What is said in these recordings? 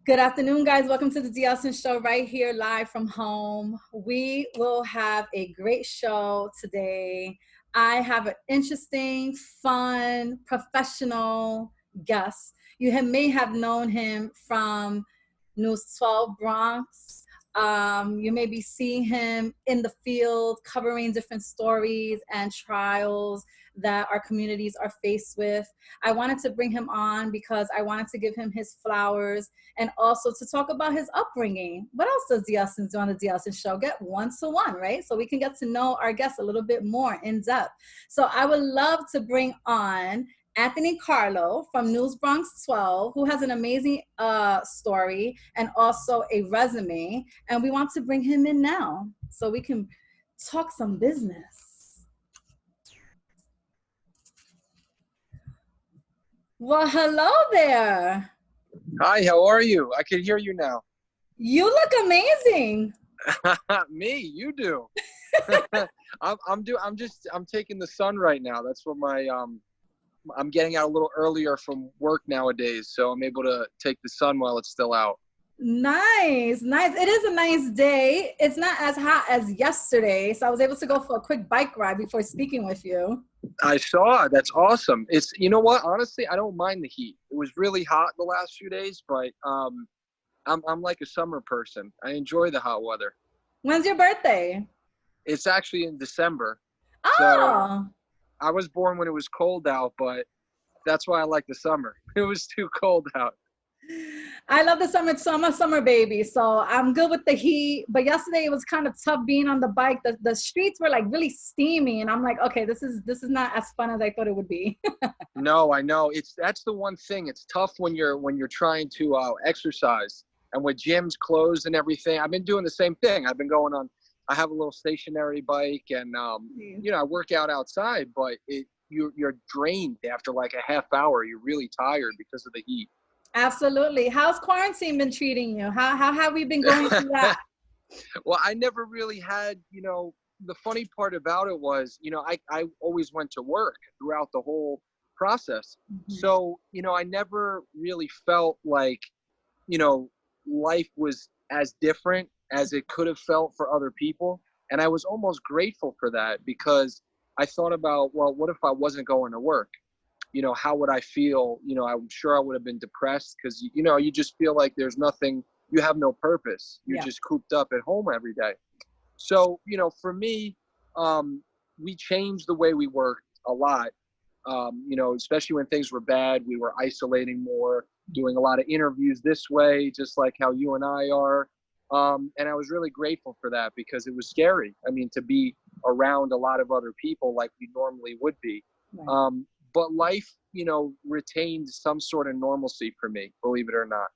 Good afternoon, guys. Welcome to the Dielson Show right here live from home. We will have a great show today. I have an interesting, fun, professional guest. May have known him from News 12 Bronx. You may be seeing him in the field covering different stories and trials that our communities are faced with. I wanted to bring him on because I wanted to give him his flowers and also to talk about his upbringing. What else does Dielson do on the Dielson Show? Get one-to-one, right? So we can get to know our guests a little bit more in depth. So I would love to bring on Anthony Carlo from News Bronx 12, who has an amazing story and also a resume. And we want to bring him in now so we can talk some business. Well, hello there. Hi, how are you? I can hear you now. You look amazing. Me, you do. I'm taking the sun right now. That's what I'm getting out a little earlier from work nowadays, so I'm able to take the sun while it's still out. Nice. It is a nice day. It's not as hot as yesterday, so I was able to go for a quick bike ride before speaking with you. I saw. That's awesome. You know what? Honestly, I don't mind the heat. It was really hot the last few days, but I'm like a summer person. I enjoy the hot weather. When's your birthday? It's actually in December. Oh. So I was born when it was cold out, but that's why I like the summer. It was too cold out. I love the summer, so I'm a summer baby, so I'm good with the heat. But yesterday it was kind of tough being on the bike. The streets were like really steamy, and I'm like, okay, this is not as fun as I thought it would be. No, I know. That's the one thing. It's tough when you're trying to exercise, and with gyms closed and everything. I've been doing the same thing. I've been going on. I have a little stationary bike, and I work out outside, but you're drained after like a half hour. You're really tired because of the heat. Absolutely. How's quarantine been treating you? How have we been going through that? Well, I never really had, the funny part about it was, I always went to work throughout the whole process. Mm-hmm. So, I never really felt like, life was as different as it could have felt for other people. And I was almost grateful for that because I thought about, well, what if I wasn't going to work? How would I feel? I'm sure I would have been depressed because, you just feel like there's nothing, you have no purpose. You're just cooped up at home every day. So, for me, we changed the way we worked a lot, especially when things were bad. We were isolating more, doing a lot of interviews this way, just like how you and I are. And I was really grateful for that because it was scary. I mean, to be around a lot of other people like we normally would be. Right. But life, retained some sort of normalcy for me, believe it or not.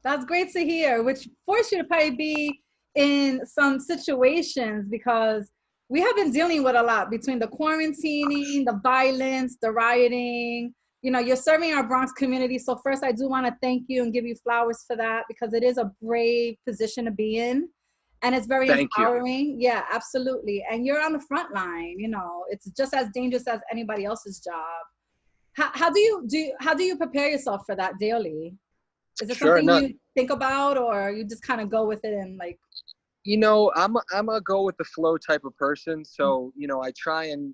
That's great to hear, which forced you to probably be in some situations because we have been dealing with a lot between the quarantining, the violence, the rioting. You're serving our Bronx community. So first, I do want to thank you and give you flowers for that because it is a brave position to be in. And it's very empowering. Yeah, absolutely. And you're on the front line. It's just as dangerous as anybody else's job. How do you prepare yourself for that daily? Is it something you think about, or you just kind of go with it and like? I'm a go with the flow type of person. So I try and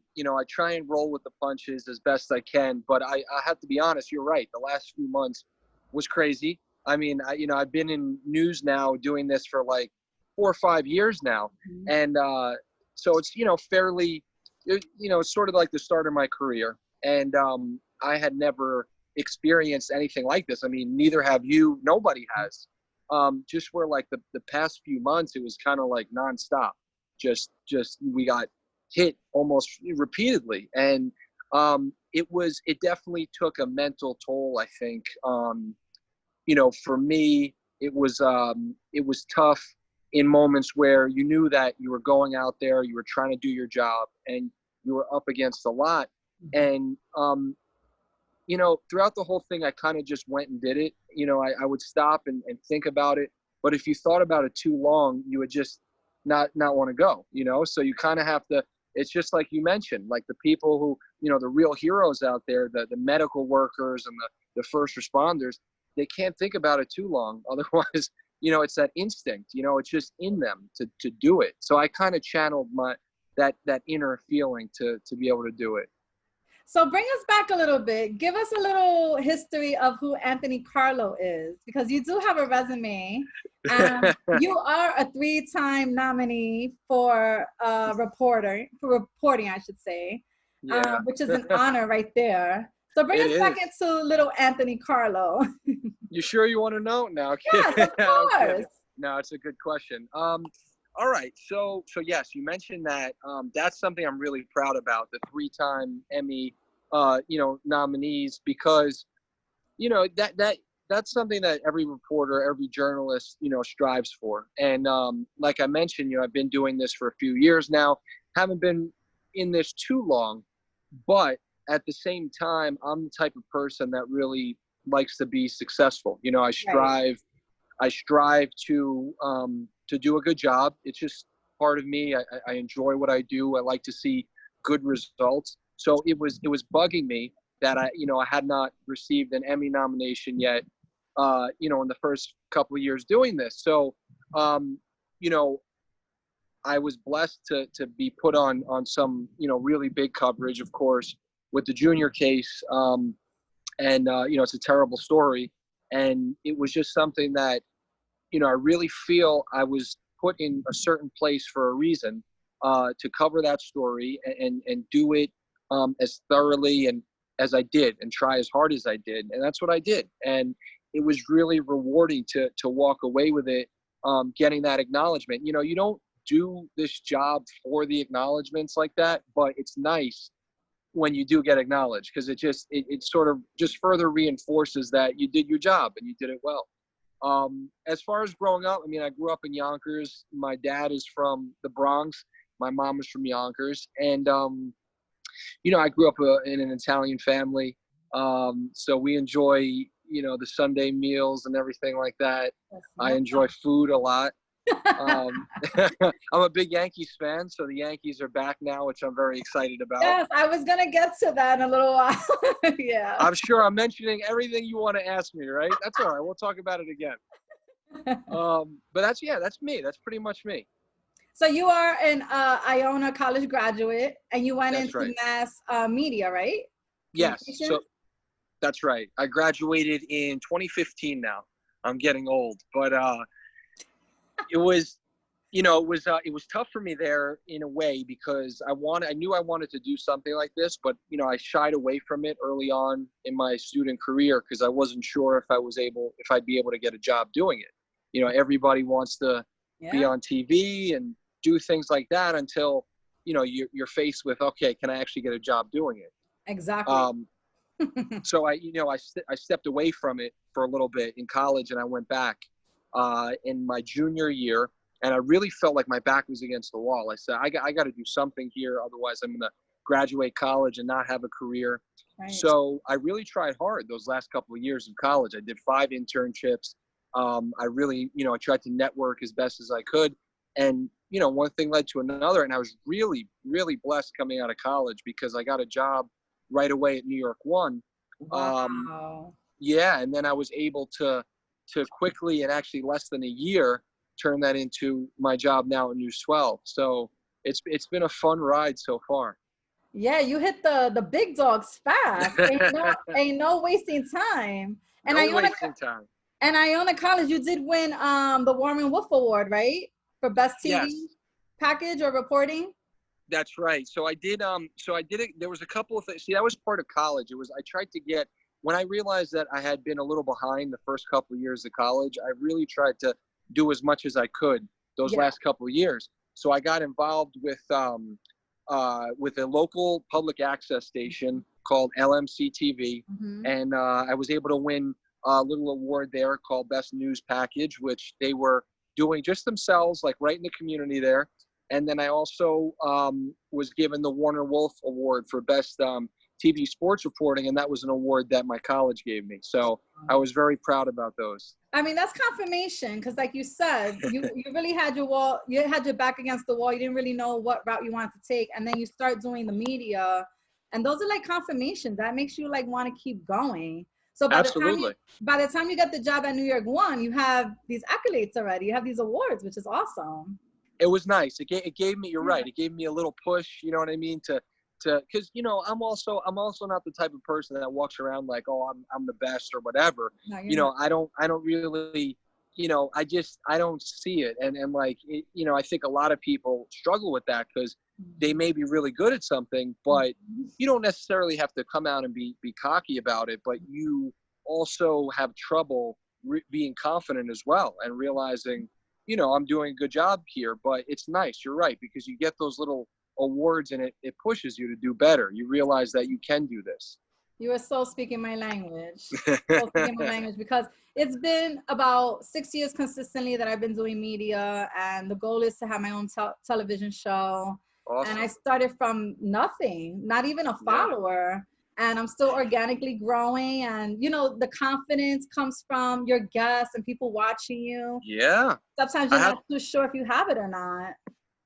roll with the punches as best I can. But I have to be honest. You're right. The last few months was crazy. I mean, I've been in news now doing this for like 4 or 5 years now. Mm-hmm. And so it's, fairly, it's sort of like the start of my career. And I had never experienced anything like this. I mean, neither have you. Nobody has. Just where like the past few months, it was kind of like nonstop. Just we got hit almost repeatedly. And it definitely took a mental toll, I think. For me, it was tough in moments where you knew that you were going out there, you were trying to do your job, and you were up against a lot. And, throughout the whole thing, I kind of just went and did it. I would stop and think about it. But if you thought about it too long, you would just not want to go, So you kind of have to, it's just like you mentioned, like the people who, the real heroes out there, the medical workers and the first responders, they can't think about it too long. Otherwise, it's that instinct, it's just in them to do it. So I kind of channeled that inner feeling to be able to do it. So bring us back a little bit. Give us a little history of who Anthony Carlo is, because you do have a resume. You are a 3-time nominee for reporting, I should say, Yeah. which is an honor right there. So bring It us back is. into little Anthony Carlo. You sure you want to know? No, Yes, of I'm kidding. course. No, it's a good question. All right. So yes, you mentioned that. That's something I'm really proud about. The 3-time Emmy, nominees, because that's something that every reporter, every journalist, strives for. And like I mentioned, I've been doing this for a few years now. Haven't been in this too long, but at the same time, I'm the type of person that really likes to be successful. Right. I strive to do a good job. It's just part of me. I enjoy what I do. I like to see good results. So it was bugging me that I had not received an Emmy nomination yet. In the first couple of years doing this. So, you know, I was blessed to be put on some really big coverage, of course, with the junior case. And it's a terrible story, and it was just something that I really feel I was put in a certain place for a reason, to cover that story and do it as thoroughly and as I did, and try as hard as I did, and that's what I did. And it was really rewarding to walk away with it, getting that acknowledgement. You don't do this job for the acknowledgments like that, but it's nice when you do get acknowledged, because it sort of just further reinforces that you did your job and you did it well. As far as growing up, I mean, I grew up in Yonkers. My dad is from the Bronx. My mom was from Yonkers. And, I grew up in an Italian family. So we enjoy, the Sunday meals and everything like that. I enjoy food a lot. Um, I'm a big Yankees fan, so the Yankees are back now, which I'm very excited about. Yes, I was going to get to that in a little while. Yeah. I'm sure I'm mentioning everything you want to ask me, right? That's all right. We'll talk about it again. But that's me. That's pretty much me. So you are an Iona College graduate, and you went That's into right. mass media, right? Yes. Communication? So that's right. I graduated in 2015 now. I'm getting old, but it was, it was tough for me there in a way, because I knew I wanted to do something like this, but I shied away from it early on in my student career, because I wasn't sure if I'd be able to get a job doing it. Everybody wants to be on TV and do things like that until you're faced with, okay, can I actually get a job doing it? Exactly. So I stepped away from it for a little bit in college, and I went back in my junior year, and I really felt like my back was against the wall. I said, I got to do something here, otherwise I'm going to graduate college and not have a career. Right. So I really tried hard those last couple of years of college. I did 5 internships. I really, I tried to network as best as I could. And, one thing led to another. And I was really, really blessed coming out of college, because I got a job right away at New York One. Wow. Yeah. And then I was able to quickly, and actually less than a year, turn that into my job now at News 12. So it's been a fun ride so far. Yeah, you hit the big dogs fast. Ain't no wasting time. And no wasting time. And Iona College, you did win the Warren Wolf Award, right? For best TV package or reporting. That's right. So I did it. There was a couple of things. See, that was part of college. I tried to get, when I realized that I had been a little behind the first couple of years of college, I really tried to do as much as I could those last couple of years. So I got involved with a local public access station called LMC TV, and I was able to win a little award there called Best News Package, which they were doing just themselves, like right in the community there. And then I also was given the Warner Wolf Award for Best TV Sports Reporting, and that was an award that my college gave me. So I was very proud about those. I mean, that's confirmation, because like you said, you really had you had your back against the wall. You didn't really know what route you wanted to take. And then you start doing the media, and those are like confirmations. That makes you like want to keep going. So Absolutely. by the time you get the job at New York One, you have these accolades already. You have these awards, which is awesome. It was nice. It gave me, you're Yeah. right. It gave me a little push, you know what I mean? Cause you know, I'm also not the type of person that walks around like, oh, I'm the best or whatever. No, You you're know, not. I don't really, you know, I don't see it. And like, you know, I think a lot of people struggle with that because they may be really good at something, but you don't necessarily have to come out and be cocky about it, but you also have trouble being confident as well and realizing, you know, I'm doing a good job here. But it's nice, you're right, because you get those little awards and it pushes you to do better. You realize that you can do this. You are so speaking my language. So speaking my language, because it's been about 6 years consistently that I've been doing media, and the goal is to have my own television show. And I Awesome. started from nothing, not even a Yeah. follower. And I'm still organically growing. And, you know, the confidence comes from your guests and people watching you. Yeah. Sometimes I you're have not too sure if you have it or not.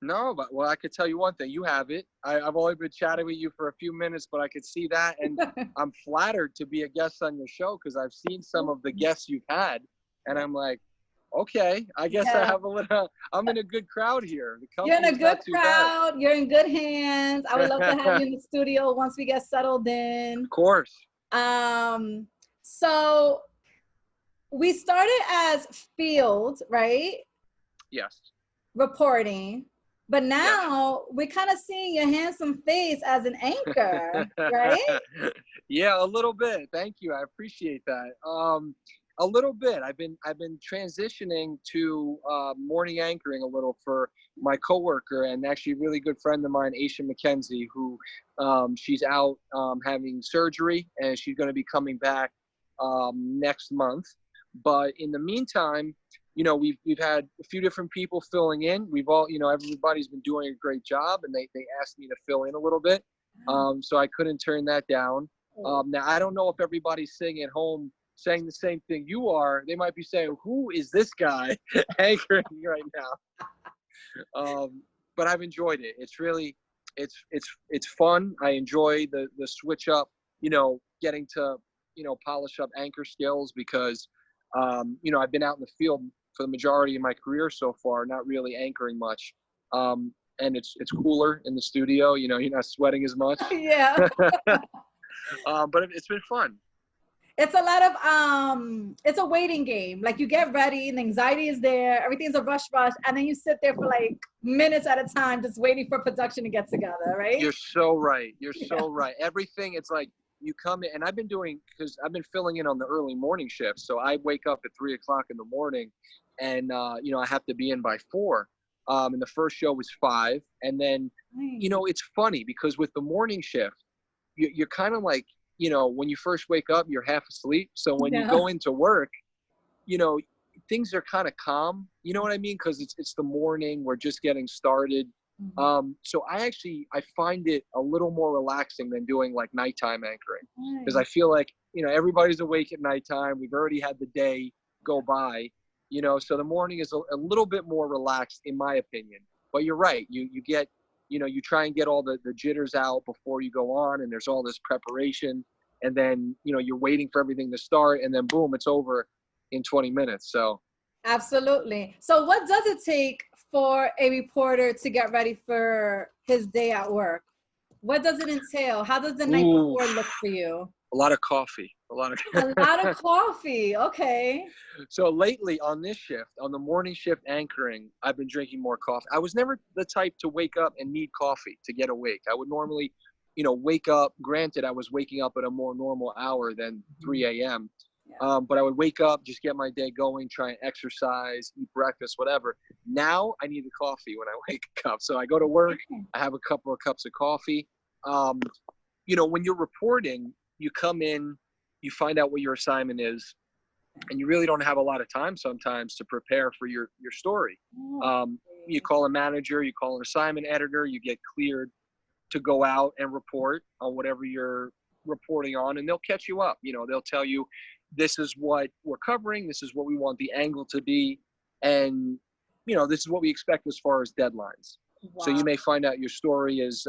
no, but well, I could tell you one thing. You have it. I've only been chatting with you for a few minutes, but I could see that, and I'm flattered to be a guest on your show because I've seen some of the guests you've had, and I'm like, okay, I guess I Yeah. have a little. I'm in a good crowd here. The You're in a company's good not too bad. crowd. You're in good hands. I would love to have you in the studio once we get settled in. Of course. Um, so we started as field, right? Yes. Reporting, but Yes. now we're kind of seeing your handsome face as an anchor, right? Yeah, a little bit. Thank you. I appreciate that. A little bit. I've been transitioning to morning anchoring a little for my coworker and actually a really good friend of mine, Aisha McKenzie, who she's out having surgery and she's going to be coming back next month. But in the meantime, you know, we've had a few different people filling in. We've all, you know, everybody's been doing a great job, and they asked me to fill in a little bit, so I couldn't turn that down. Now I don't know if everybody's sitting at home saying the same thing you are. They might be saying, "Who is this guy anchoring right now?" But I've enjoyed it. It's really, it's fun. I enjoy the switch up. You know, getting to, you know, polish up anchor skills because, you know, I've been out in the field for the majority of my career so far, not really anchoring much. And it's cooler in the studio. You know, you're not sweating as much. Yeah. But it's been fun. It's a lot of it's a waiting game. Like you get ready and anxiety is there, everything's a rush, and then you sit there for like minutes at a time just waiting for production to get together, right? You're so right. You're Yeah. so right. Everything, it's like you come in, and I've been doing, because I've been filling in on the early morning shift. So I wake up at 3 o'clock in the morning, and you know, I have to be in by 4. And the first show was 5, and then, you know, it's funny because with the morning shift, you're kind of like, you know, when you first wake up, you're half asleep. So when you Yeah. go into work, you know, things are kind of calm. You know what I mean? Because it's the morning. We're just getting started. So I find it a little more relaxing than doing like nighttime anchoring because I feel like, you know, everybody's awake at nighttime. We've already had the day go by, you know, so the morning is a little bit more relaxed in my opinion. But you're right. You get, you know, you try and get all the jitters out before you go on, and there's all this preparation, and then, you know, you're waiting for everything to start, and then boom, it's over in 20 minutes. So Absolutely. So what does it take for a reporter to get ready for his day at work? What does it entail? How does the night ooh, before look for you? a lot of coffee, a lot A of lot of coffee. Okay. So lately on this shift, on the morning shift anchoring, I've been drinking more coffee. I was never the type to wake up and need coffee to get awake. I would normally, you know, wake up. Granted, I was waking up at a more normal hour than 3 a.m. Yeah. But I would wake up, just get my day going, try and exercise, eat breakfast, whatever. Now I need the coffee when I wake up. So I go to work, I have a couple of cups of coffee. Um, you know, when you're reporting, you come in, you find out what your assignment is, and you really don't have a lot of time sometimes to prepare for your story. You call a manager, you call an assignment editor, you get cleared to go out and report on whatever you're reporting on, and they'll catch you up. You know, they'll tell you, this is what we're covering, this is what we want the angle to be, and, you know, this is what we expect as far as deadlines. So you Wow. may find out your story is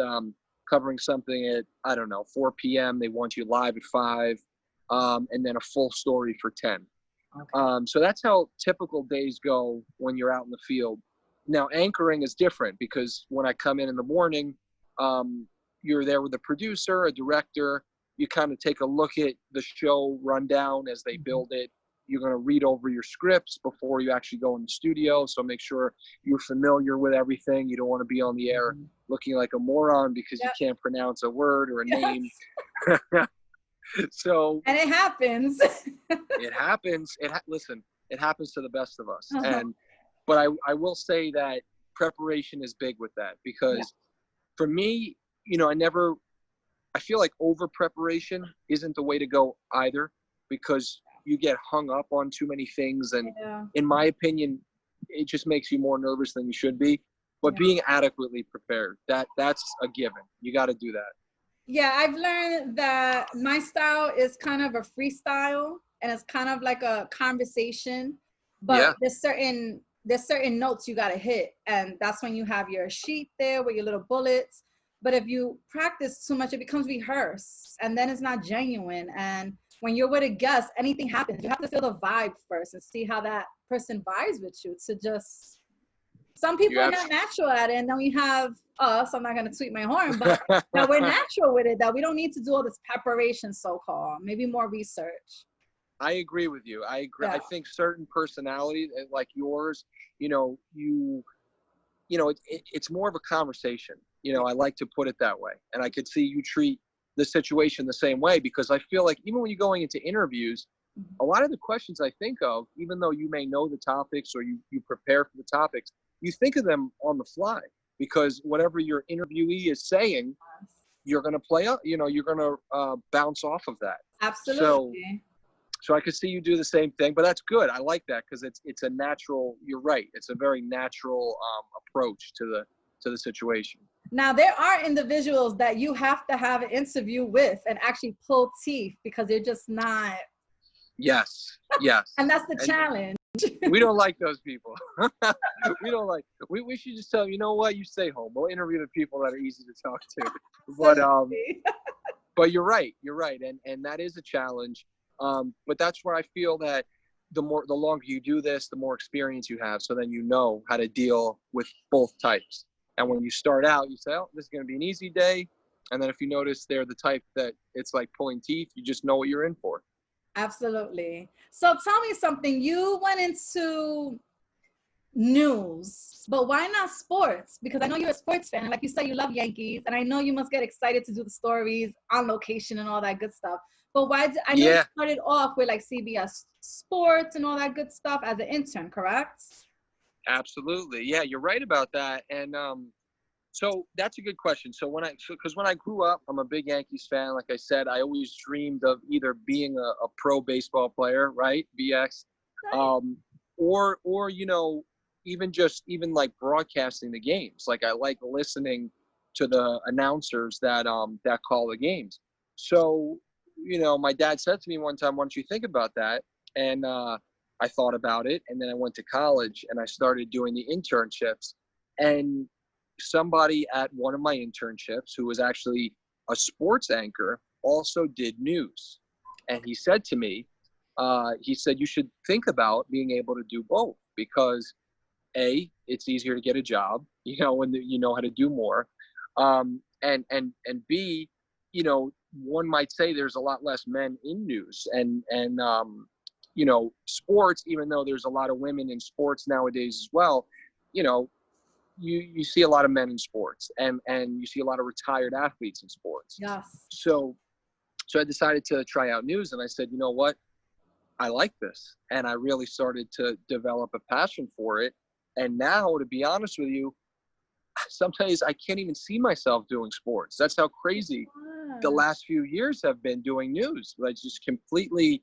covering something at, I don't know, 4 p.m. They want you live at 5. and then a full story for 10. Okay. So that's how typical days go when you're out in the field. Now, anchoring is different because when I come in the morning, you're there with a producer, a director. You kind of take a look at the show rundown as they build it. You're going to read over your scripts before you actually go in the studio. So make sure you're familiar with everything. You don't want to be on the air looking like a moron because you can't pronounce a word or a name. So, and it happens. it happens. Listen, it happens to the best of us. But I will say that preparation is big with that because for me, I feel like over preparation isn't the way to go either, because you get hung up on too many things. And in my opinion, it just makes you more nervous than you should be. But being adequately prepared, that's a given. You got to do that. Yeah, I've learned that my style is kind of a freestyle, and it's kind of like a conversation, but there's certain notes you got to hit, and that's when you have your sheet there with your little bullets. But if you practice too much, it becomes rehearsed, and then it's not genuine. And when you're with a guest, anything happens. You have to feel the vibe first and see how that person vibes with you. To just, some people are not natural at it, and then we have us. I'm not going to tweet my horn, but that we're natural with it, that we don't need to do all this preparation, so-called. Maybe more research. I agree with you. I agree. I think certain personalities like yours, it's more of a conversation. I like to put it that way. And I could see you treat the situation the same way, because I feel like even when you're going into interviews, a lot of the questions I think of, even though you may know the topics or you prepare for the topics, you think of them on the fly, because whatever your interviewee is saying, you're going to play up, you're going to bounce off of that. Absolutely. So I could see you do the same thing, but that's good. I like that because it's a natural. You're right. It's a very natural approach to the situation. Now, there are individuals that you have to have an interview with and actually pull teeth because they're just not. Yes. And that's the challenge. We don't like those people. We don't like. We should just tell them, you know what, you stay home. We'll interview the people that are easy to talk to. But you're right. And that is a challenge. But that's where I feel that the longer you do this, the more experience you have. So then you know how to deal with both types. And when you start out, you say, oh, this is going to be an easy day. And then if you notice they're the type that it's like pulling teeth, you just know what you're in for. Absolutely. So tell me something. You went into news, but why not sports? Because I know you're a sports fan. Like you said, you love Yankees. And I know you must get excited to do the stories on location and all that good stuff. But I know you started off with like CBS Sports and all that good stuff as an intern, correct? Absolutely. Yeah, you're right about that. And so that's a good question. So because when I grew up, I'm a big Yankees fan. Like I said, I always dreamed of either being a pro baseball player, right? BX, or even like broadcasting the games. Like I like listening to the announcers that call the games. So, my dad said to me one time, why don't you think about that? And I thought about it, and then I went to college and I started doing the internships. And somebody at one of my internships, who was actually a sports anchor, also did news. And he said to me, you should think about being able to do both, because A, it's easier to get a job, when you know how to do more. And B, one might say there's a lot less men in news and sports, even though there's a lot of women in sports nowadays as well, you see a lot of men in sports, and you see a lot of retired athletes in sports. Yes. So I decided to try out news, and I said, you know what? I like this. And I really started to develop a passion for it. And now, to be honest with you, sometimes I can't even see myself doing sports. That's how crazy the last few years have been doing news. Like, just completely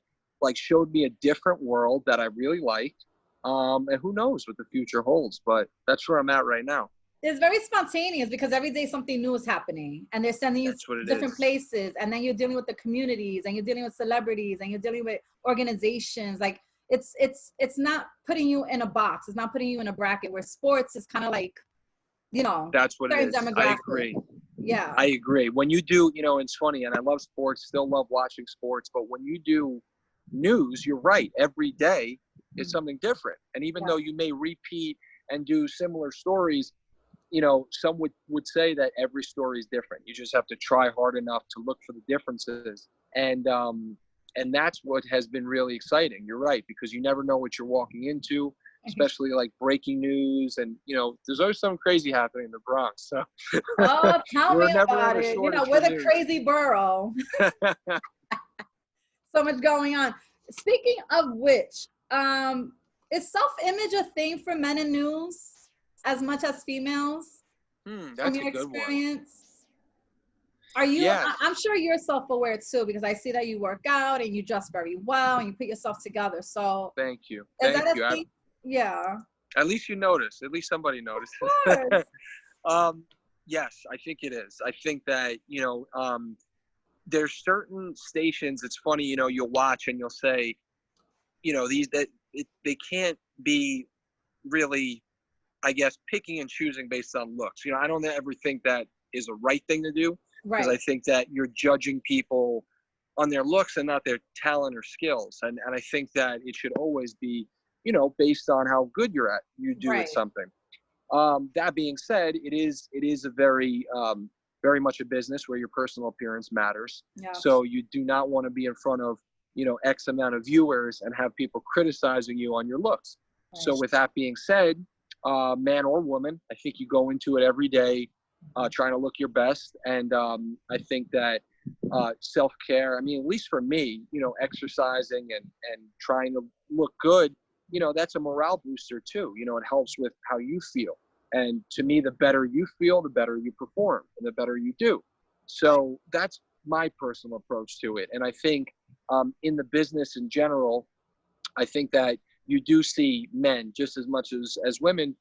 showed me a different world that I really liked. And who knows what the future holds, but that's where I'm at right now. It's very spontaneous because every day something new is happening, and they're sending you different places, and then you're dealing with the communities, and you're dealing with celebrities, and you're dealing with organizations. Like it's not putting you in a box. It's not putting you in a bracket, where sports is kind of like, that's what it is. I agree. Yeah. I agree. When you do, it's funny, and I love sports, still love watching sports, but when you do news, you're right. Every day is something different. And even Yeah. though you may repeat and do similar stories, some would say that every story is different. You just have to try hard enough to look for the differences. And that's what has been really exciting. You're right, because you never know what you're walking into, especially like breaking news. And, there's always something crazy happening in the Bronx. So Oh, tell me we're never about in a it. shortage We're for the news. crazy borough. So much going on. Speaking of which, is self-image a thing for men in news as much as females from That's a your good one. experience? Are you, Yes. I'm sure you're self-aware too, because I see that you work out and you dress very well and you put yourself together. So Thank you. is Thank that a you. thing? Yeah. At least you notice. At least somebody Of notices. course. Yes, I think it is. I think that, there's certain stations. It's funny, you'll watch and you'll say, they can't be really, I guess, picking and choosing based on looks. I don't ever think that is a right thing to do, because I Right. think that you're judging people on their looks and not their talent or skills. And I think that it should always be, based on how good you do at Right. something. That being said, it is a very much a business where your personal appearance matters. Yeah. So you do not want to be in front of, X amount of viewers and have people criticizing you on your looks. Right. So with that being said, man or woman, I think you go into it every day trying to look your best. And I think that self-care, I mean, at least for me, exercising and trying to look good, that's a morale booster too. It helps with how you feel. And to me, the better you feel, the better you perform and the better you do. So that's my personal approach to it. And I think in the business in general, I think that you do see men just as much as women,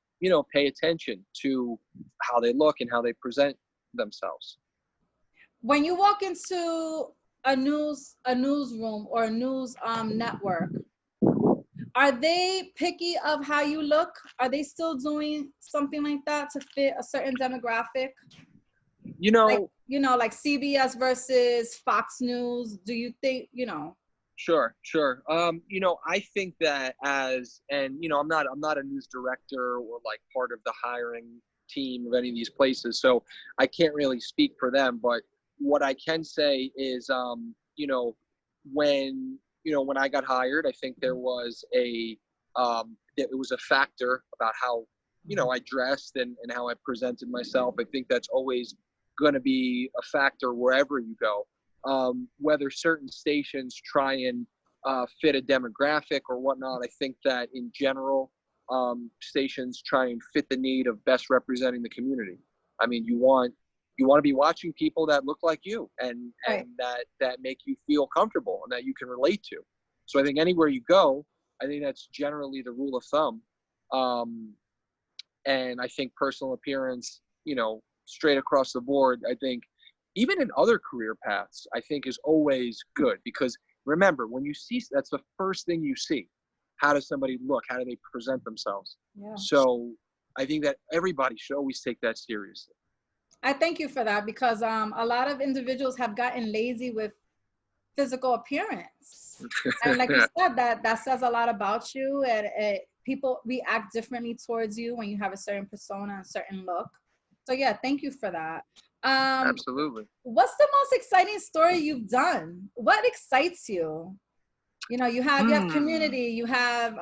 pay attention to how they look and how they present themselves. When you walk into a newsroom or a news network, are they picky of how you look? Are they still doing something like that to fit a certain demographic? You Like, know, like CBS versus Fox News. Do you think, Sure. I think that I'm not a news director or like part of the hiring team of any of these places, so I can't really speak for them. But what I can say is, when I got hired, I think there was it was a factor about how, I dressed and how I presented myself. I think that's always going to be a factor wherever you go. Whether certain stations try and fit a demographic or whatnot, I think that in general, stations try and fit the need of best representing the community. I mean, you want to be watching people that look like you and right. that make you feel comfortable and that you can relate to. So I think anywhere you go, I think that's generally the rule of thumb. And I think personal appearance, straight across the board, I think even in other career paths, I think is always good, because remember, when you see, that's the first thing you see. How does somebody look? How do they present themselves? Yeah. So I think that everybody should always take that seriously. I thank you for that, because a lot of individuals have gotten lazy with physical appearance. And like you said, that says a lot about you, and people react differently towards you when you have a certain persona and certain look. So yeah, thank you for that. Absolutely. What's the most exciting story you've done? What excites you? You have community, you have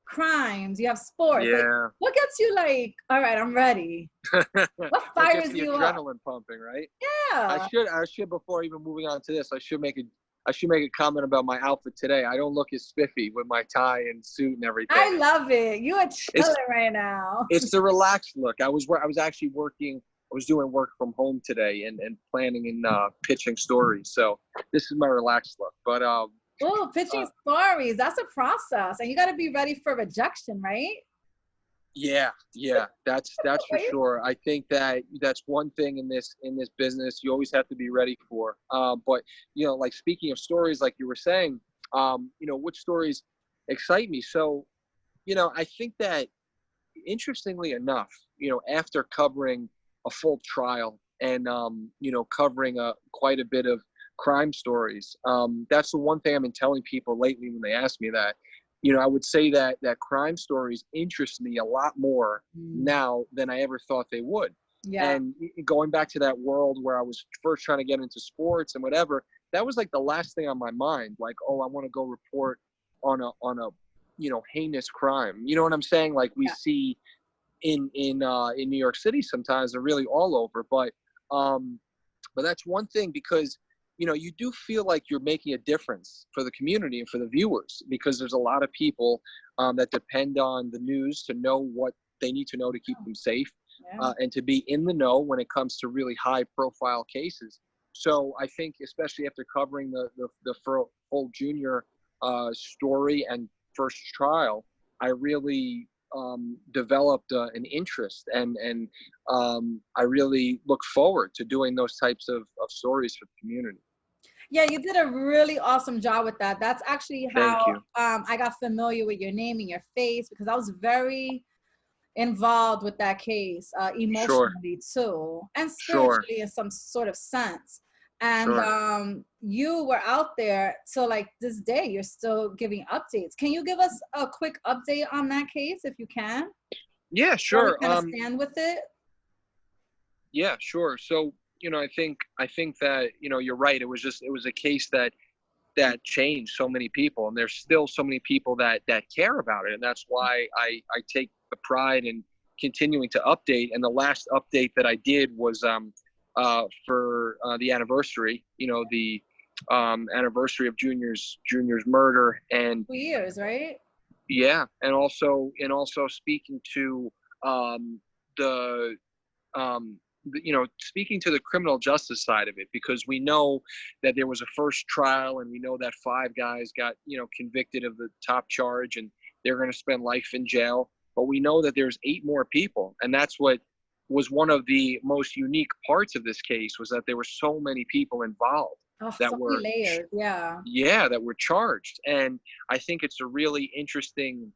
crimes, you have sports. Like, Yeah. what gets you like, all right, I'm ready? What What gets fires the you up? adrenaline pumping, right? I Yeah. should, I should, before even moving on to this, I should make a comment about my outfit today. I don't look as spiffy with my tie and suit and everything. I love it. You are It's, chilling right now. it's the relaxed look. I was actually working. I was doing work from home today and planning and pitching stories. So this is my relaxed look. But Oh, pitching stories. That's a process. And you got to be ready for rejection, right? yeah, that's for Right? sure. I think that that's one thing in this business you always have to be ready for. But like speaking of stories, like you were saying, which stories excite me. So, I think that interestingly enough, after covering a full trial, and covering quite a bit of crime stories. That's the one thing I've been telling people lately when they ask me that. I would say that crime stories interest me a lot more now than I ever thought they would. Yeah. And going back to that world where I was first trying to get into sports and whatever, that was like the last thing on my mind. Like, oh, I want to go report on a heinous crime. You know what I'm saying? Like we see in New York City sometimes, they're really all over. But that's one thing, because you do feel like you're making a difference for the community and for the viewers, because there's a lot of people that depend on the news to know what they need to know to keep them safe, and to be in the know when it comes to really high profile cases. So I think, especially after covering the full Junior story and first trial, I really developed an interest, and I really look forward to doing those types of stories for the community. Yeah, you did a really awesome job with that. That's actually Thank how you. I got familiar with your name and your face, because I was very involved with that case, Sure. emotionally too, and Sure. spiritually in some sort of sense. And Sure. you were out there till like this day. You're still giving updates. Can you give us a quick update on that case, if you can? Yeah, Where we sure. kind of stand with it? Yeah, sure. So, I think that, you're right. It was a case that changed so many people, and there's still so many people that care about it. And that's why I take the pride in continuing to update. And the last update that I did was for the anniversary, the anniversary of Junior's murder. And 2 years, right? yeah, and also speaking to um, the speaking to the criminal justice side of it, because we know that there was a first trial, and we know that 5 guys got, convicted of the top charge, and they're going to spend life in jail. But we know that there's 8 more people, and that's what was one of the most unique parts of this case, was that there were so many people involved Oh, that so many were, layers. Yeah. yeah, that were charged. And I think it's a really interesting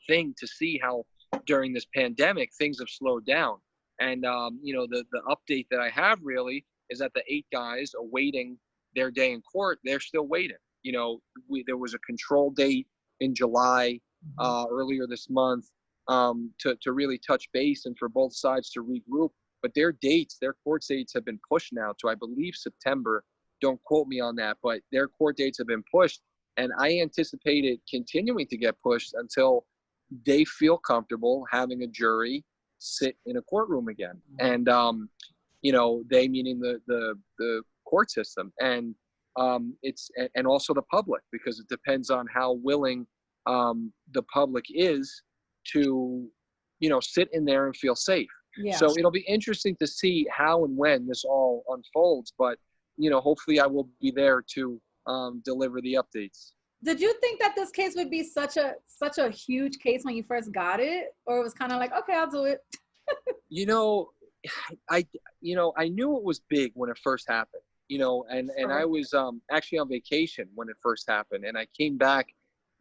thing to see how during this pandemic things have slowed down. And the update that I have really is that the 8 guys awaiting their day in court, they're still waiting. There was a control date in July, earlier this month, to really touch base and for both sides to regroup. But their court dates have been pushed now to, I believe, September. Don't quote me on that, but their court dates have been pushed, and I anticipate it continuing to get pushed until they feel comfortable having a jury sit in a courtroom again. And they meaning the court system, and and also the public, because it depends on how willing the public is to sit in there and feel safe. Yeah. So it'll be interesting to see how and when this all unfolds, but hopefully I will be there to deliver the updates. Did you think that this case would be such a huge case when you first got it, or it was kind of like, okay, I'll do it? you know I I knew it was big when it first happened, and I was actually on vacation when it first happened, and I came back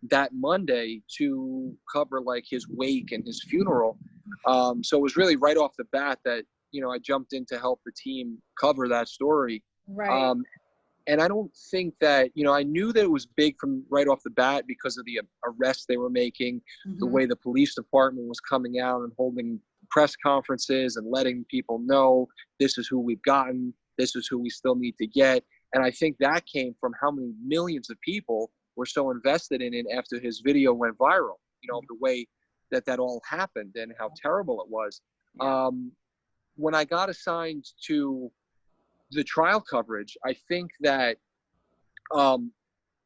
that Monday to cover like his wake and his funeral. So it was really right off the bat that I jumped in to help the team cover that story. Right. And I don't think that, I knew that it was big from right off the bat because of the arrests they were making, the way the police department was coming out and holding press conferences and letting people know this is who we've gotten, this is who we still need to get. And I think that came from how many millions of people were so invested in it after his video went viral, the way that all happened and how terrible it was. When I got assigned to the trial coverage, I think that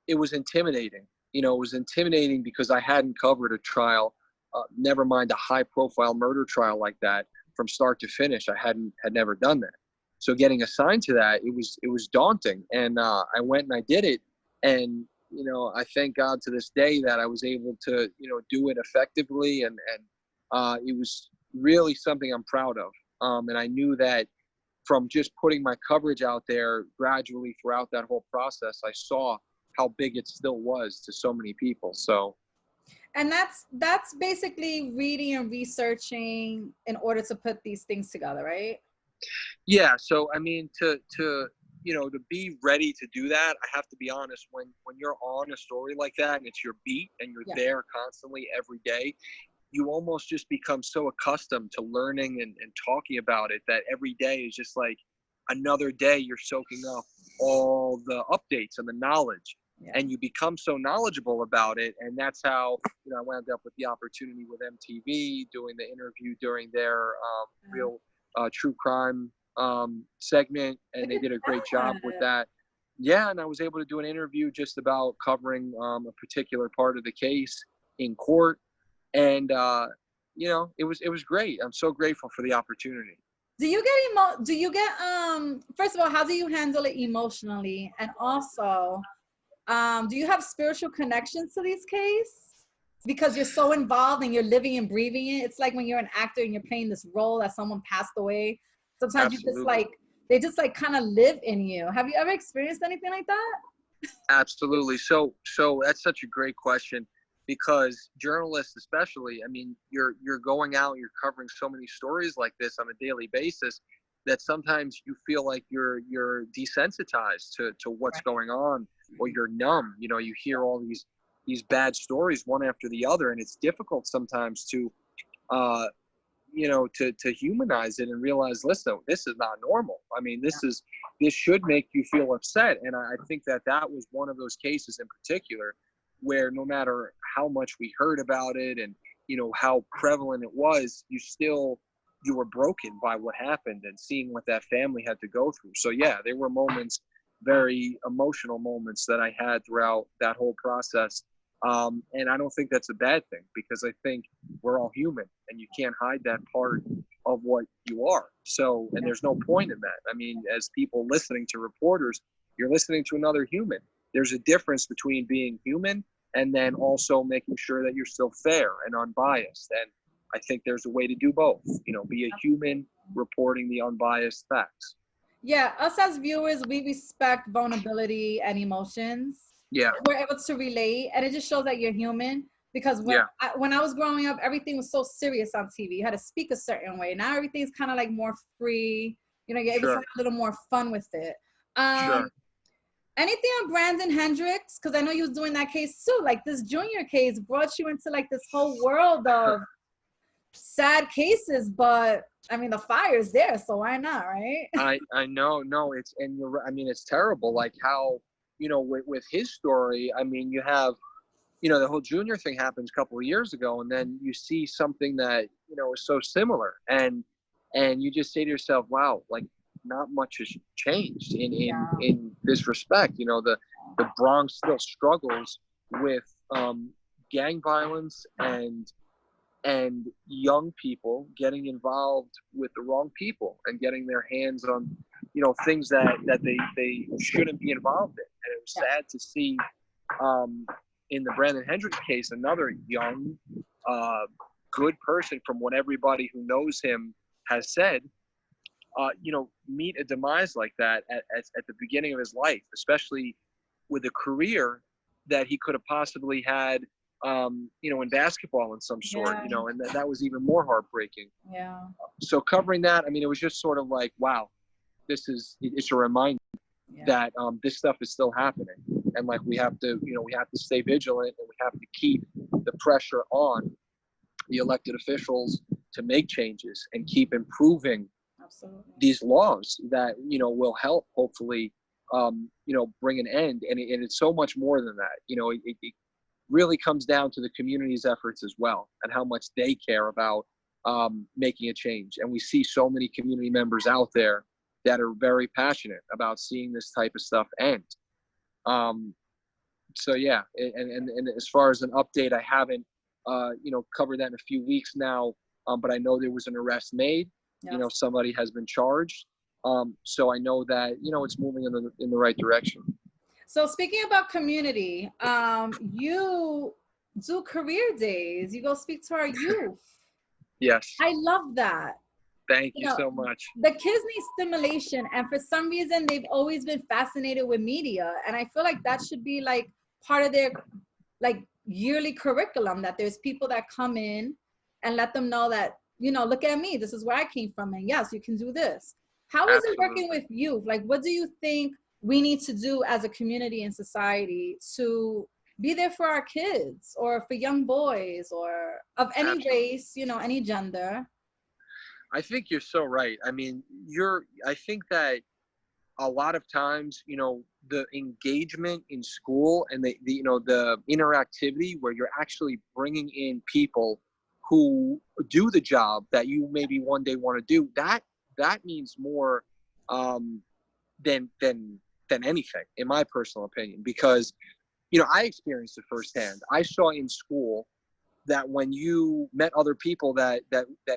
it was intimidating. It was intimidating because I hadn't covered a trial, never mind a high-profile murder trial like that from start to finish. I had never done that. So getting assigned to that, it was daunting. And I went and I did it. And I thank God to this day that I was able to do it effectively. And it was really something I'm proud of. And I knew that from just putting my coverage out there gradually throughout that whole process, I saw how big it still was to so many people. So, and that's basically reading and researching in order to put these things together, right? Yeah. So, I mean, to be ready to do that, I have to be honest, when you're on a story like that and it's your beat and you're Yeah. there constantly every day, you almost just become so accustomed to learning and talking about it that every day is just like another day you're soaking up all the updates and the knowledge, Yeah. and you become so knowledgeable about it. And that's how, I wound up with the opportunity with MTV doing the interview during their real true crime segment, and Look they at did a great job with that. that. Yeah, and I was able to do an interview just about covering a particular part of the case in court, and it was great. I'm so grateful for the opportunity. Do you get first of all, how do you handle it emotionally? And also, do you have spiritual connections to these cases? Because you're so involved and you're living and breathing it. It's like when you're an actor and you're playing this role that someone passed away. Sometimes you just Absolutely. like they just like kind of live in you. Have you ever experienced anything like that? Absolutely. So that's such a great question, because journalists especially, I mean, you're going out, you're covering so many stories like this on a daily basis that sometimes you feel like you're desensitized to what's Right. going on, or you're numb. You hear all these bad stories one after the other, and it's difficult sometimes to uh to humanize it and realize, listen, this is not normal. I mean, this should make you feel upset. And I think that was one of those cases in particular where no matter how much we heard about it and how prevalent it was, you were broken by what happened and seeing what that family had to go through. So yeah, there were moments, very emotional moments, that I had throughout that whole process. And I don't think that's a bad thing, because I think we're all human and you can't hide that part of what you are. So, and there's no point in that. I mean, as people listening to reporters, you're listening to another human. There's a difference between being human and then also making sure that you're still fair and unbiased. And I think there's a way to do both, be a human reporting the unbiased facts. Yeah, us as viewers, we respect vulnerability and emotions. Yeah. We're able to relate, and it just shows that you're human. Because Yeah. when I was growing up, everything was so serious on TV. You had to speak a certain way. Now everything's kind of like more free. You're able to have Sure. a little more fun with it. Um, Sure. Anything on Brandon Hendricks? Because I know you was doing that case too. Like this junior case brought you into like this whole world of sad cases, but I mean the fire's there, so why not, right? I know, no, I mean, it's terrible. Like how, with his story, I mean, you have, the whole junior thing happens a couple of years ago, and then you see something that, is so similar, and you just say to yourself, wow, like not much has changed Yeah. in this respect. The Bronx still struggles with gang violence and young people getting involved with the wrong people and getting their hands on things that they shouldn't be involved in. And it was Yeah. sad to see in the Brandon Hendricks case, another young uh, good person, from what everybody who knows him has said, meet a demise like that at the beginning of his life, especially with a career that he could have possibly had, in basketball in some sort, Yeah. and that was even more heartbreaking. Yeah. So covering that, I mean, it was just sort of like, wow, it's a reminder Yeah. that this stuff is still happening. And like, we have to stay vigilant, and we have to keep the pressure on the elected officials to make changes and keep improving Absolutely. these laws that will help, hopefully, bring an end. And it's so much more than that. It really comes down to the community's efforts as well, and how much they care about making a change. And we see so many community members out there that are very passionate about seeing this type of stuff end. So yeah, and as far as an update, I haven't covered that in a few weeks now, but I know there was an arrest made. Yes. Somebody has been charged. So I know that it's moving in the right direction. So speaking about community, you do career days. You go speak to our youth. Yes. I love that. Thank You you know, so much. the kids need stimulation, and for some reason, they've always been fascinated with media, and I feel like that should be like part of their like yearly curriculum. That there's people that come in and let them know that look at me. This is where I came from, and yes, you can do this. How is it Absolutely. working with youth? Like, what do you think we need to do as a community and society to be there for our kids or for young boys or of any Absolutely. race, you know, any gender? I think you're so right. I mean, I think that a lot of times, the engagement in school and the interactivity where you're actually bringing in people who do the job that you maybe one day want to do, that means more um, than anything, in my personal opinion, because I experienced it firsthand. I saw in school that when you met other people that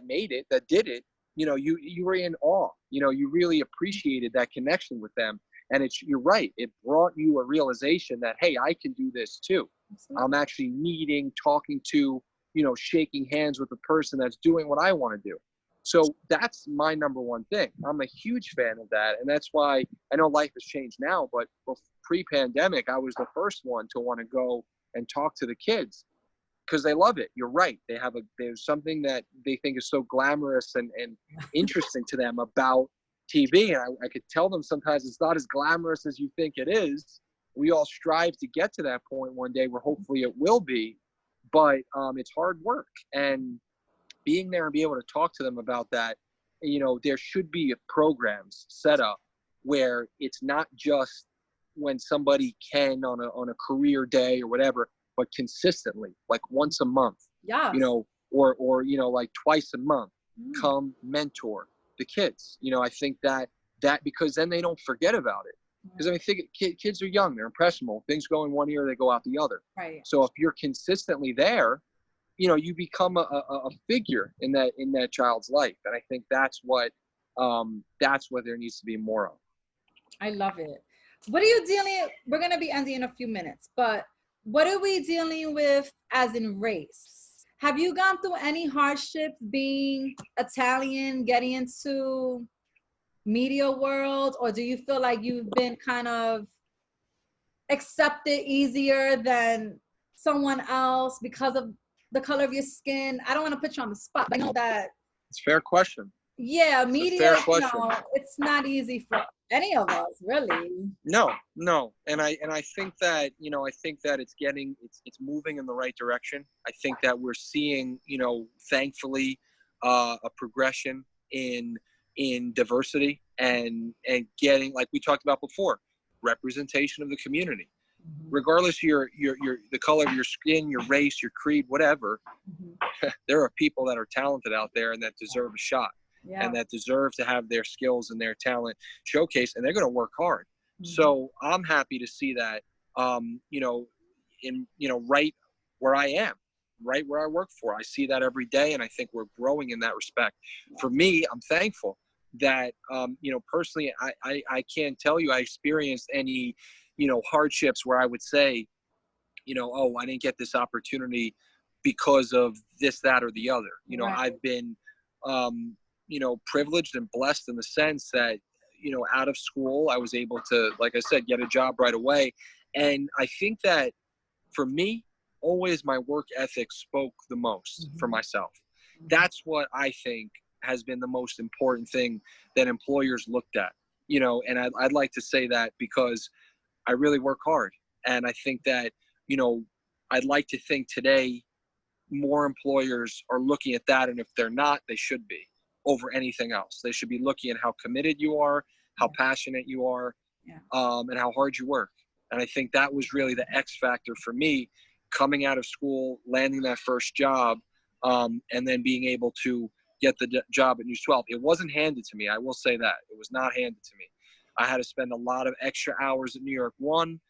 made it, that did it, you were in awe. You really appreciated that connection with them. And you're right. It brought you a realization that, hey, I can do this too. I'm Absolutely. actually talking to, shaking hands with the person that's doing what I want to do. So that's my number one thing. I'm a huge fan of that. And that's why I know life has changed now, but pre-pandemic, I was the first one to want to go and talk to the kids because they love it. You're right. There's something that they think is so glamorous and interesting to them about TV. And I could tell them sometimes it's not as glamorous as you think it is. We all strive to get to that point one day where hopefully it will be, but it's hard work. And being there and be able to talk to them about that, there should be programs set up where it's not just when somebody can on a career day or whatever, but consistently, like once a month, Yes. or like twice a month, Mm. come mentor the kids. I think that because then they don't forget about it. Because I mean, kids are young, they're impressionable. Things go in one ear, they go out the other. Right. So if you're consistently there, you become a figure in that child's life. And I think that's what there needs to be more of. I love it. What are you dealing? We're gonna be ending in a few minutes, but what are we dealing with as in race? Have you gone through any hardships being Italian, getting into media world, or do you feel like you've been kind of accepted easier than someone else because of the color of your skin? I don't want to put you on the spot, but I know that, It's a fair question. yeah, It's a media, fair question. it's not easy for any of us, really. No. And I think that, it's moving in the right direction. I think that we're seeing, thankfully, a progression in diversity and getting, like we talked about before, representation of the community. Mhm. Regardless of the color of your skin, your race, your creed, whatever, Mhm. there are people that are talented out there and that deserve a shot Yeah. and that deserve to have their skills and their talent showcased, and they're going to work hard. Mhm. So I'm happy to see that, right where I am, right where I work for. I see that every day, and I think we're growing in that respect. For me, I'm thankful that, personally, I can't tell you I experienced any, hardships where I would say, oh, I didn't get this opportunity because of this, that, or the other. Right. I've been, privileged and blessed in the sense that, out of school, I was able to, like I said, get a job right away. And I think that for me, always my work ethic spoke the most for Mhm. myself. Mhm. That's what I think has been the most important thing that employers looked at, and I'd like to say that because I really work hard. And I think that, you know, I'd like to think today more employers are looking at that. And if they're not, they should be over anything else. They should be looking at how committed you are, how Yeah. passionate you are, Yeah. and how hard you work. And I think that was really the X factor for me coming out of school, landing that first job, and then being able to get the job at News 12. It wasn't handed to me. I will say that. It was not handed to me. I had to spend a lot of extra hours at New York One,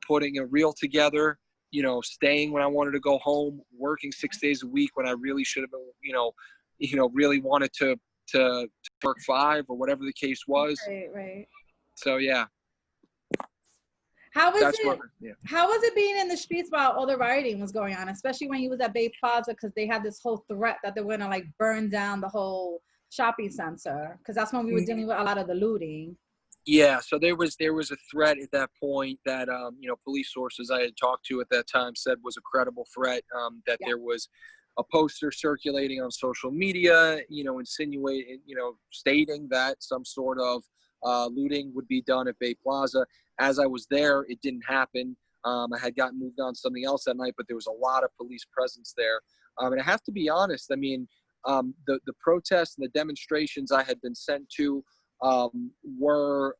putting a reel together, staying when I wanted to go home, working 6 days a week when I really should have been, really wanted to work 5 or whatever the case was. Right, right. So yeah, How was that's what, it? yeah. How was it being in the streets while all the rioting was going on, especially when you was at Bay Plaza, because they had this whole threat that they were gonna like burn down the whole shopping center, because that's when we were dealing with a lot of the looting. Yeah, so there was a threat at that point that police sources I had talked to at that time said was a credible threat, that Yeah. there was a poster circulating on social media, insinuating, stating that some sort of looting would be done at Bay Plaza. As I was there, it didn't happen. I had gotten moved on to something else that night, but there was a lot of police presence there. And I have to be honest, I mean, the protests and the demonstrations I had been sent to were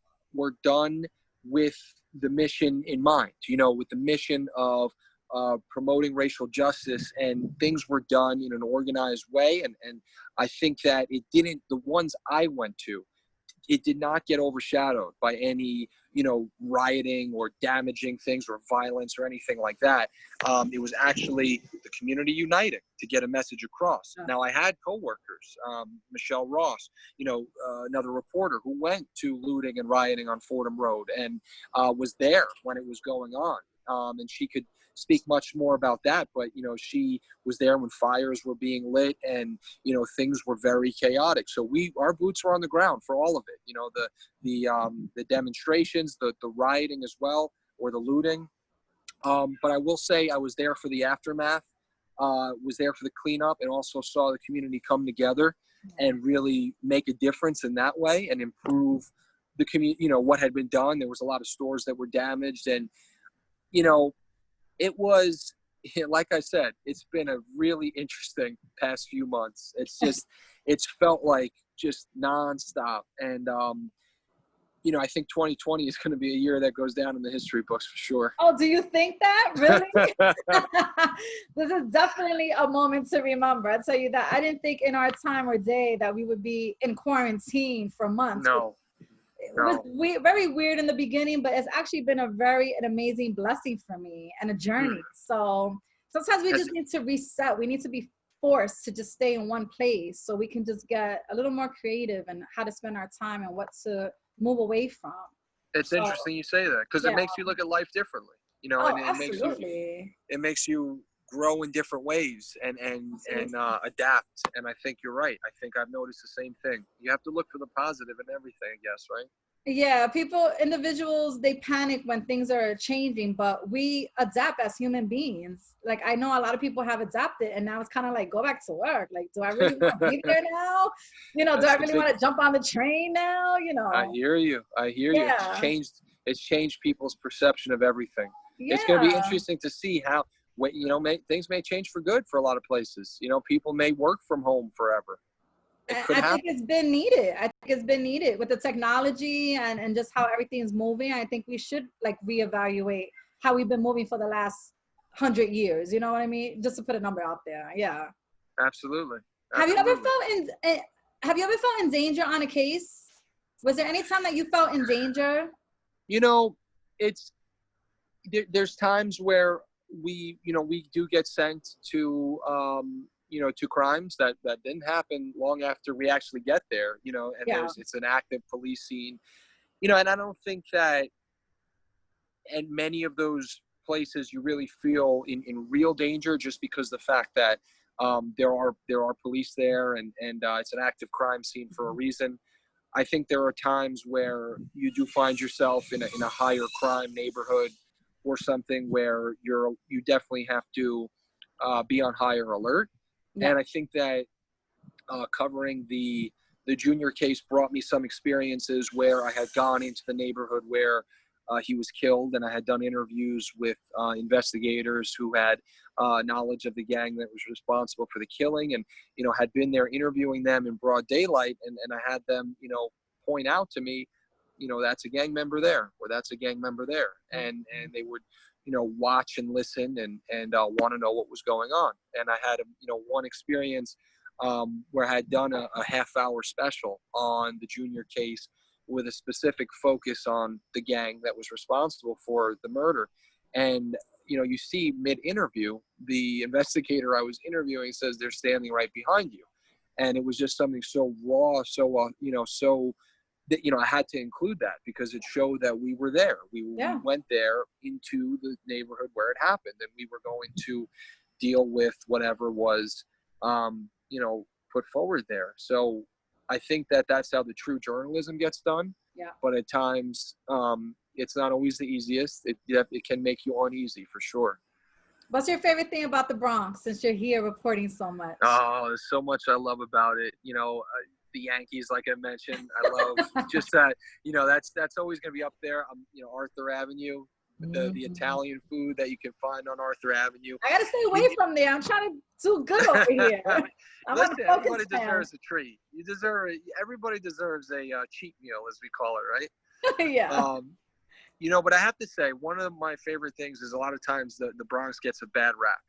done with the mission in mind, with the mission of promoting racial justice, and things were done in an organized way. And I think that the ones I went to, it did not get overshadowed by any, rioting or damaging things or violence or anything like that. It was actually the community uniting to get a message across. Now, I had coworkers, Michelle Ross, another reporter who went to looting and rioting on Fordham Road and was there when it was going on. And she could speak much more about that, but she was there when fires were being lit and things were very chaotic. So our boots were on the ground for all of it. The demonstrations, the rioting as well, or the looting. But I will say I was there for the aftermath, was there for the cleanup, and also saw the community come together and really make a difference in that way and improve the community. What had been done. There was a lot of stores that were damaged, and it was, like I said, it's been a really interesting past few months. It's felt like just nonstop. And, I think 2020 is going to be a year that goes down in the history books for sure. Oh, do you think that? Really? This is definitely a moment to remember. I'll tell you that. I didn't think in our time or day that we would be in quarantine for months. No. It was very weird in the beginning, but it's actually been an amazing blessing for me and a journey. So sometimes we just need to reset. We need to be forced to just stay in one place so we can just get a little more creative in how to spend our time and what to move away from. It's interesting you say that, because it makes you look at life differently, and absolutely. it makes you grow in different ways and adapt. And I think you're right. I think I've noticed the same thing. You have to look for the positive in everything, I guess, right? Yeah, individuals, they panic when things are changing, but we adapt as human beings. Like, I know a lot of people have adapted, and now it's kind of like, go back to work. Like, do I really want to be there now? Do I really want to jump on the train now? I hear you. It's changed people's perception of everything. Yeah. It's going to be interesting to see how, things may change for good for a lot of places. People may work from home forever. I think it's been needed with the technology and just how everything's moving. I think we should reevaluate how we've been moving for the last 100 years. You know what I mean? Just to put a number out there. Yeah. Absolutely. Have you ever felt in danger on a case? Was there any time that you felt in danger? There's times where we do get sent to, to crimes that didn't happen long after we actually get there, and it's an active police scene, and I don't think that in many of those places you really feel in real danger, just because the fact that there are police there and it's an active crime scene for a reason. I think there are times where you do find yourself in a higher crime neighborhood or something where you definitely have to be on higher alert. Yeah. And I think that covering the Junior case brought me some experiences where I had gone into the neighborhood where he was killed, and I had done interviews with investigators who had knowledge of the gang that was responsible for the killing, and had been there interviewing them in broad daylight, and I had them point out to me, that's a gang member there, or that's a gang member there, and they would watch and listen and want to know what was going on. And I had one experience where I had done a half-hour special on the Junior case with a specific focus on the gang that was responsible for the murder. And you see mid-interview, the investigator I was interviewing says they're standing right behind you, and it was just something so raw, so so that I had to include that because it showed that we were there. We went there into the neighborhood where it happened, and we were going to deal with whatever was put forward there. So I think that that's how the true journalism gets done. Yeah. But at times it's not always the easiest. It can make you uneasy for sure. What's your favorite thing about the Bronx since you're here reporting so much? Oh, there's so much I love about it. The Yankees, like I mentioned, I love just that. That's always going to be up there. Arthur Avenue, the Mhm. Italian food that you can find on Arthur Avenue. I gotta stay away You, from there. I'm trying to do good over here. I'm on the listen, focus everybody town. deserves a treat. Everybody deserves a cheat meal, as we call it, right? Yeah. Um, but I have to say, one of my favorite things is a lot of times the Bronx gets a bad rap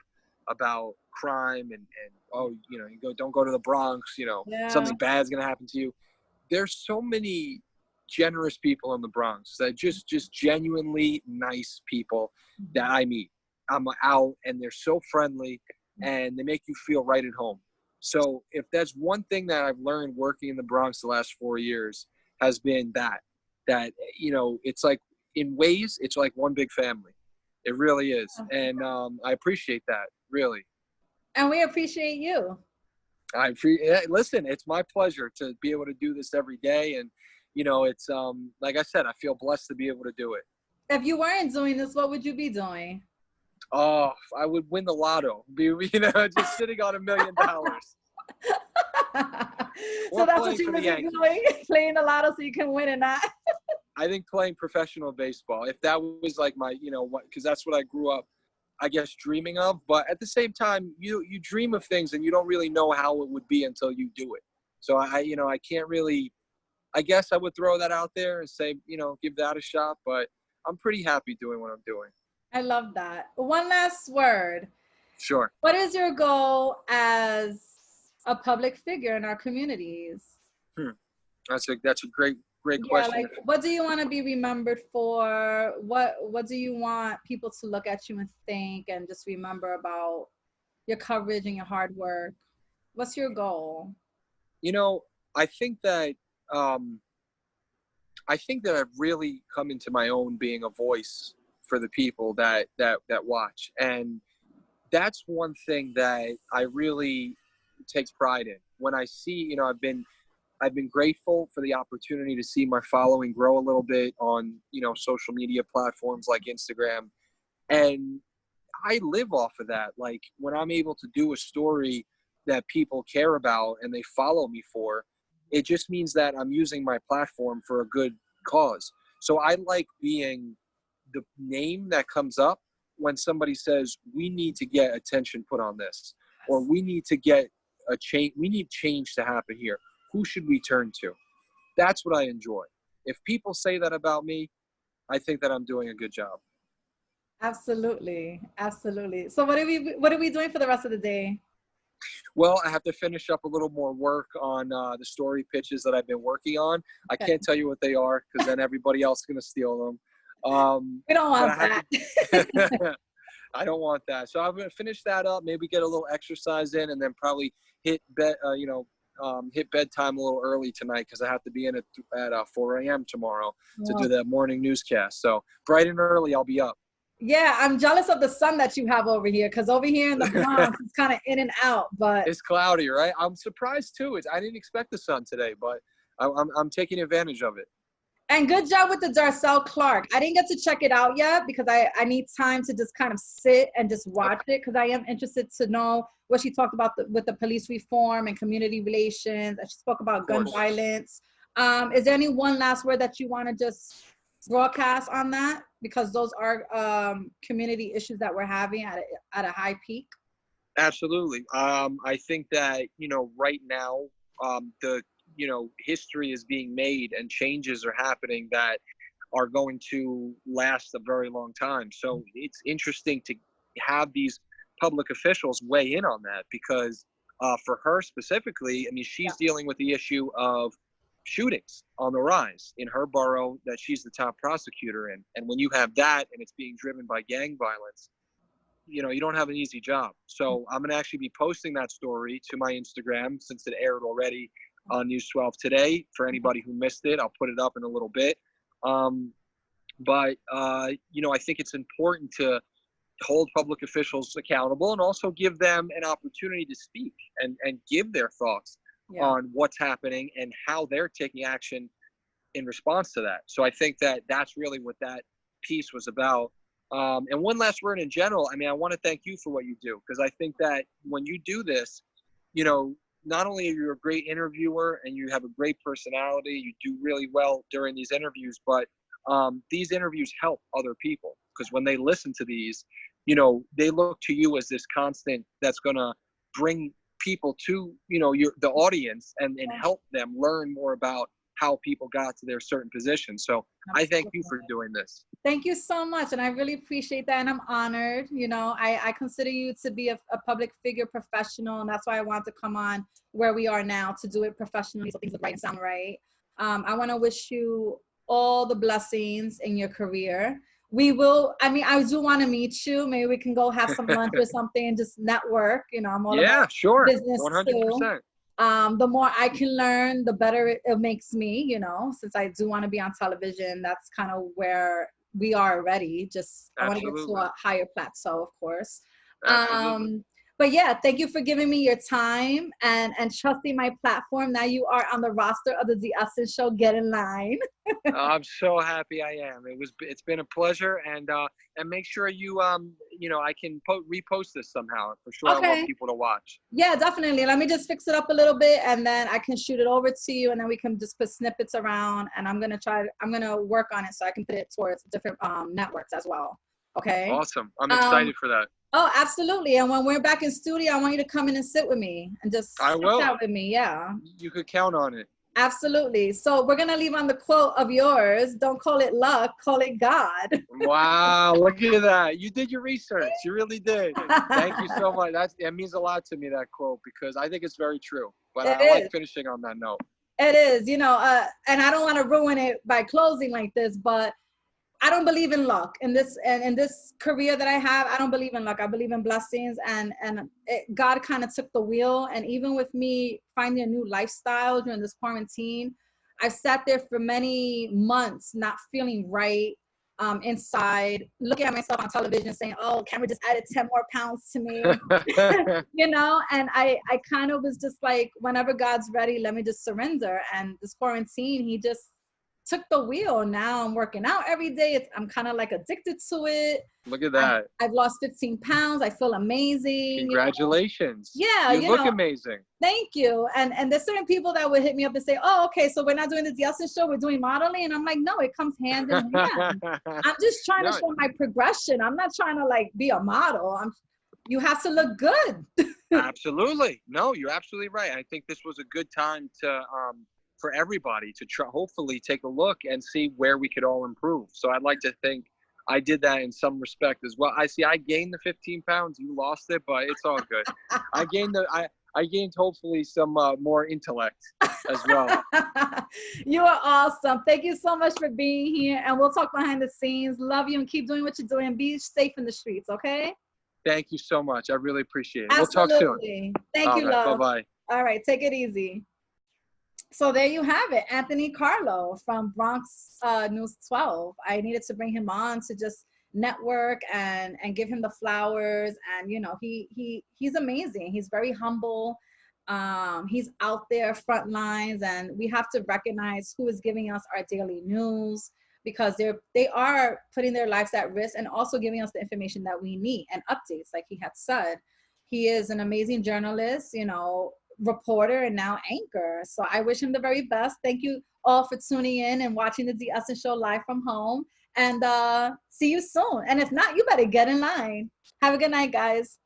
about crime and oh, don't go to the Bronx, Yeah. something bad's gonna happen to you. There's so many generous people in the Bronx that just genuinely nice people that I meet. I'm out and they're so friendly and they make you feel right at home. So if that's one thing that I've learned working in the Bronx the last 4 years has been that it's like in ways it's like one big family. It really is, and I appreciate that really. And we appreciate you. Listen, it's my pleasure to be able to do this every day, and it's like I said, I feel blessed to be able to do it. If you weren't doing this, what would you be doing? Oh, I would win the lotto, be just sitting on $1 million So or that's what playing you for the would be Yankees. doing, playing the lotto so you can win and not. I think playing professional baseball, if that was like my, because that's what I grew up, I guess, dreaming of. But at the same time, you dream of things and you don't really know how it would be until you do it. So I can't really. I guess I would throw that out there and say, give that a shot. But I'm pretty happy doing what I'm doing. I love that. One last word. Sure. What is your goal as a public figure in our communities? Hmm. That's a great Yeah, question. like what do you want to be remembered for? What do you want people to look at you and think and just remember about your coverage and your hard work? What's your goal? You know, I think that um, I've really come into my own being a voice for the people that watch, and that's one thing that I really take pride in. When I see, I've been grateful for the opportunity to see my following grow a little bit on social media platforms like Instagram, and I live off of that. Like when I'm able to do a story that people care about and they follow me for, it just means that I'm using my platform for a good cause. So I like being the name that comes up when somebody says we need to get attention put on this, or we need to get a change. We need change to happen here. Who should we turn to? That's what I enjoy. If people say that about me, I think that I'm doing a good job. Absolutely, absolutely. So what are we doing for the rest of the day? Well, I have to finish up a little more work on the story pitches that I've been working on. I Okay. can't tell you what they are because then everybody else is going to steal them. We don't But I want have that. to. I don't want that. So I'm going to finish that up. Maybe get a little exercise in, and then probably hit bed. Hit bedtime a little early tonight because I have to be in at 4 a.m. tomorrow to do Well, that morning newscast. So bright and early, I'll be up. yeah, I'm jealous of the sun that you have over here because over here in the Bronx, it's kind of in and out. But It's cloudy, right? I'm surprised too. I didn't expect the sun today, but I'm taking advantage of it. and good job with the Darcel Clark. I didn't get to check it out yet because I need time to just kind of sit and just Okay. watch it because I am interested to know what she talked about with the police reform and community relations. And she spoke Of about gun course. violence. Is there any one last word that you want to just broadcast on that? Because those are community issues that we're having at a high peak. Absolutely. I think that, right now, the, history is being made and changes are happening that are going to last a very long time. So it's interesting to have these public officials weigh in on that because for her specifically, I mean, Yeah. she's dealing with the issue of shootings on the rise in her borough that she's the top prosecutor in. And when you have that and it's being driven by gang violence, you don't have an easy job. So I'm going to actually be posting that story to my Instagram since it aired already on News 12 today. For anybody who missed it, I'll put it up in a little bit. Um, but I think it's important to hold public officials accountable and also give them an opportunity to speak and give their thoughts Yeah. on what's happening and how they're taking action in response to that. So I think that that's really what that piece was about. And one last word in general, I mean, I want to thank you for what you do, because I think that when you do this, you know, not only are you a great interviewer and you have a great personality, you do really well during these interviews, but these interviews help other people, because when they listen to these, you know, they look to you as this constant that's going to bring people to, you know, the audience, and help them learn more about how people got to their certain positions. So I thank you for doing this. Thank you so much. And I really appreciate that. And I'm honored. You know, I consider you to be a public figure professional. And that's why I want to come on where we are now, to do it professionally, so things look right and sound right. I want to wish you all the blessings in your career. We will, I mean, I do want to meet you. Maybe we can go have some lunch or something and just network. You know, I'm all about Sure. business 100%. too. The more I can learn, the better it makes me, you know, since I do want to be on television. That's kind of where we are already. Just, I want to get to a higher plateau, of course. Absolutely. But yeah, thank you for giving me your time and trusting my platform. Now you are on the roster of the Essence Show. Get in line. I'm so happy I am. It's been a pleasure, and make sure you you know, I can repost this somehow for sure. Okay. I want people to watch. Yeah, definitely. Let me just fix it up a little bit, and then I can shoot it over to you, and then we can just put snippets around, and I'm gonna work on it so I can put it towards different networks as well. Okay. Awesome. I'm excited for that. Oh, absolutely. And when we're back in studio, I want you to come in and sit with me and just chat with me. Yeah. You could count on it. Absolutely. So we're going to leave on the quote of yours. Don't call it luck, call it God. Wow. Look at that. You did your research. You really did. Thank you so much. It means a lot to me, that quote, because I think it's very true. But I like finishing on that note. It is, you know, and I don't want to ruin it by closing like this, but I don't believe in luck in this, and in this career that I have. I don't believe in luck. I believe in blessings, and God kind of took the wheel. And even with me finding a new lifestyle during this quarantine, I've sat there for many months not feeling right inside, looking at myself on television saying, oh, Cameron just added 10 more pounds to me. You know, and I kind of was just like, whenever God's ready, let me just surrender. And this quarantine, he just took the wheel. Now I'm working out every day. I'm kind of like addicted to it. Look at that. I've lost 15 pounds. I feel amazing. Congratulations. You know? Yeah. You look amazing. Thank you. And there's certain people that would hit me up and say, oh, okay, so we're not doing the Essence Show, we're doing modeling. And I'm like, no, it comes hand in hand. I'm just trying to show my progression. I'm not trying to like be a model. You have to look good. Absolutely. No, you're absolutely right. I think this was a good time to for everybody to try, hopefully take a look and see where we could all improve. So I'd like to think I did that in some respect as well. I gained the 15 pounds, you lost it, but it's all good. I gained hopefully some more intellect as well. You are awesome. Thank you so much for being here, and we'll talk behind the scenes. Love you, and keep doing what you're doing. Be safe in the streets, okay? Thank you so much. I really appreciate it. Absolutely. We'll talk soon. Thank you, love. Bye-bye. All right, take it easy. So there you have it, Anthony Carlo from Bronx News 12. I needed to bring him on to just network and give him the flowers. And you know, he's amazing. He's very humble. He's out there front lines, and we have to recognize who is giving us our daily news, because they are putting their lives at risk and also giving us the information that we need and updates, like he had said. He is an amazing journalist, you know, reporter, and now anchor. So I wish him the very best. Thank you all for tuning in and watching the Essence Show live from home. And see you soon. And if not, you better get in line. Have a good night, guys.